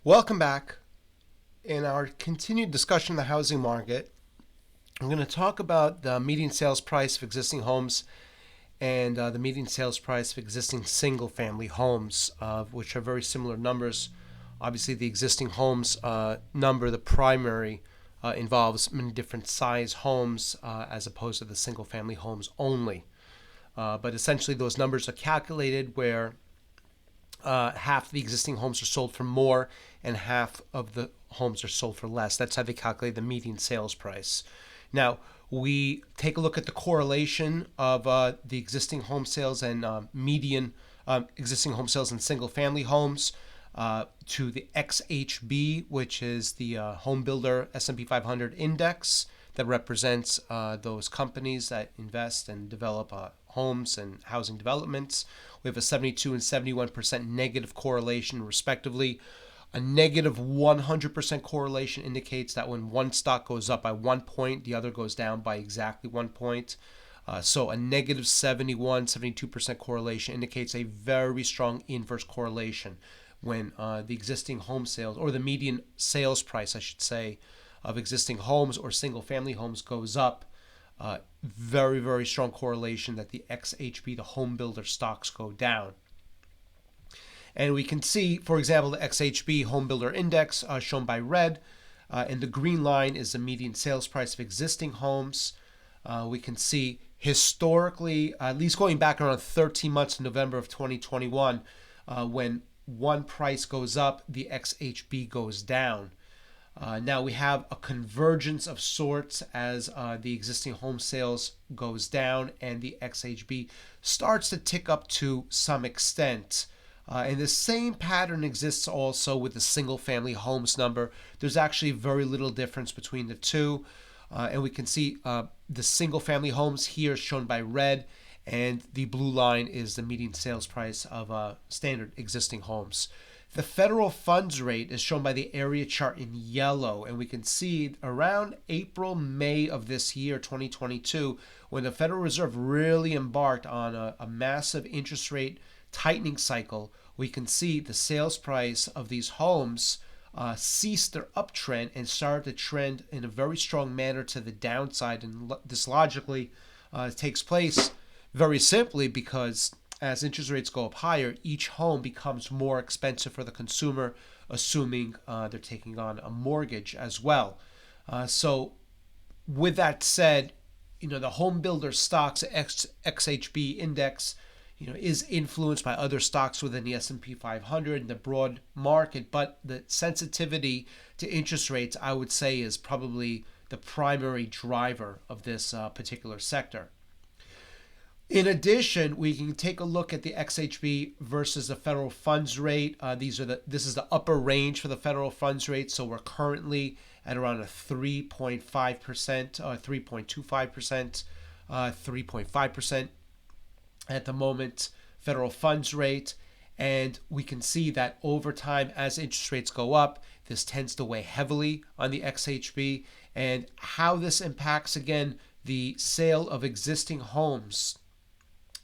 Welcome back. In our continued discussion of the housing market, I'm going to talk about the median sales price of existing homes and the median sales price of existing single family homes, which are very similar numbers. Obviously, the existing homes number, the primary, involves many different size homes as opposed to the single family homes only. But essentially, those numbers are calculated where half the existing homes are sold for more and half of the homes are sold for less. That's how they calculate the median sales price. Now, we take a look at the correlation of the existing home sales and median existing home sales in single family homes to the XHB, which is the home builder S&P 500 index that represents those companies that invest and develop homes and housing developments. We have a 72 and 71% negative correlation, respectively. A negative 100% correlation indicates that when one stock goes up by 1 point, the other goes down by exactly 1 point. So a negative 71, 72% correlation indicates a very strong inverse correlation when the existing home sales, or the median sales price, I should say, of existing homes or single family homes goes up. Very, very strong correlation that the XHB, the home builder stocks, go down. And we can see, for example, the XHB Home Builder Index shown by red, and the green line is the median sales price of existing homes. We can see historically, at least going back around 13 months in November of 2021, when one price goes up, the XHB goes down. Now we have a convergence of sorts as the existing home sales goes down and the XHB starts to tick up to some extent. And the same pattern exists also with the single family homes number. There's actually very little difference between the two. And we can see the single family homes here shown by red, and the blue line is the median sales price of standard existing homes. The federal funds rate is shown by the area chart in yellow, and we can see around April, May of this year, 2022, when the Federal Reserve really embarked on a massive interest rate tightening cycle, we can see the sales price of these homes ceased their uptrend and started to trend in a very strong manner to the downside. And this logically takes place very simply because as interest rates go up higher, each home becomes more expensive for the consumer, assuming they're taking on a mortgage as well. So with that said, the home builder stocks XHB index, is influenced by other stocks within the S&P 500 and the broad market, but the sensitivity to interest rates, I would say, is probably the primary driver of this particular sector. In addition, we can take a look at the XHB versus the federal funds rate. This is the upper range for the federal funds rate. So we're currently at around a 3.5%, 3.25%, 3.5% at the moment federal funds rate. And we can see that over time, as interest rates go up, this tends to weigh heavily on the XHB. And how this impacts, again, the sale of existing homes,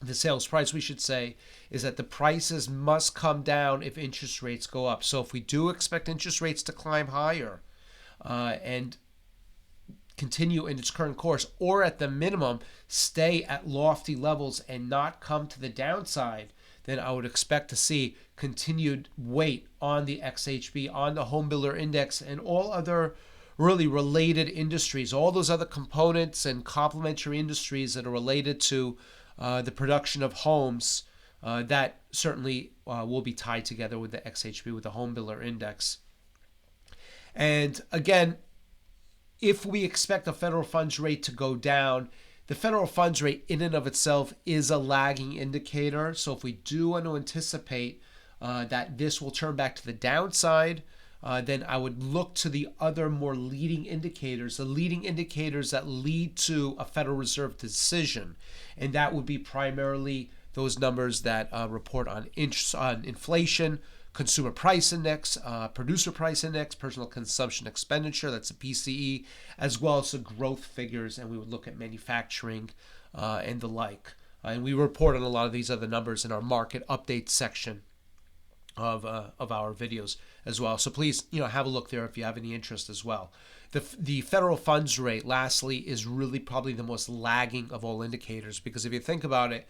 the sales price, we should say, is that the prices must come down if interest rates go up. So if we do expect interest rates to climb higher and continue in its current course, or at the minimum stay at lofty levels and not come to the downside, then I would expect to see continued weight on the XHB, on the home builder index, and all other really related industries, all those other components and complementary industries that are related to the production of homes that certainly will be tied together with the XHB, with the home builder index. And again, if we expect the federal funds rate to go down, the federal funds rate in and of itself is a lagging indicator. So if we do want to anticipate that this will turn back to the downside, then I would look to the other more leading indicators, the leading indicators that lead to a Federal Reserve decision. And that would be primarily those numbers that report on inflation, consumer price index, producer price index, personal consumption expenditure, that's a PCE, as well as the growth figures, and we would look at manufacturing and the like. And we report on a lot of these other numbers in our market update section of our videos as well. So please, have a look there if you have any interest as well. The federal funds rate, lastly, is really probably the most lagging of all indicators, because if you think about it,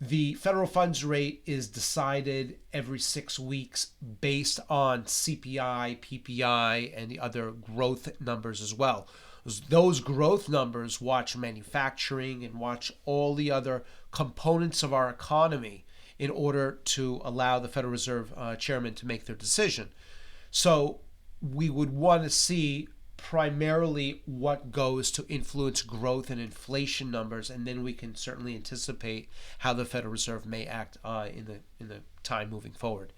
the federal funds rate is decided every 6 weeks based on CPI, PPI, and the other growth numbers as well. Those growth numbers watch manufacturing and watch all the other components of our economy in order to allow the Federal Reserve chairman to make their decision. So we would want to see primarily what goes to influence growth and inflation numbers, and then we can certainly anticipate how the Federal Reserve may act in the time moving forward.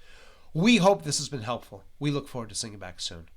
We hope this has been helpful. We look forward to seeing you back soon.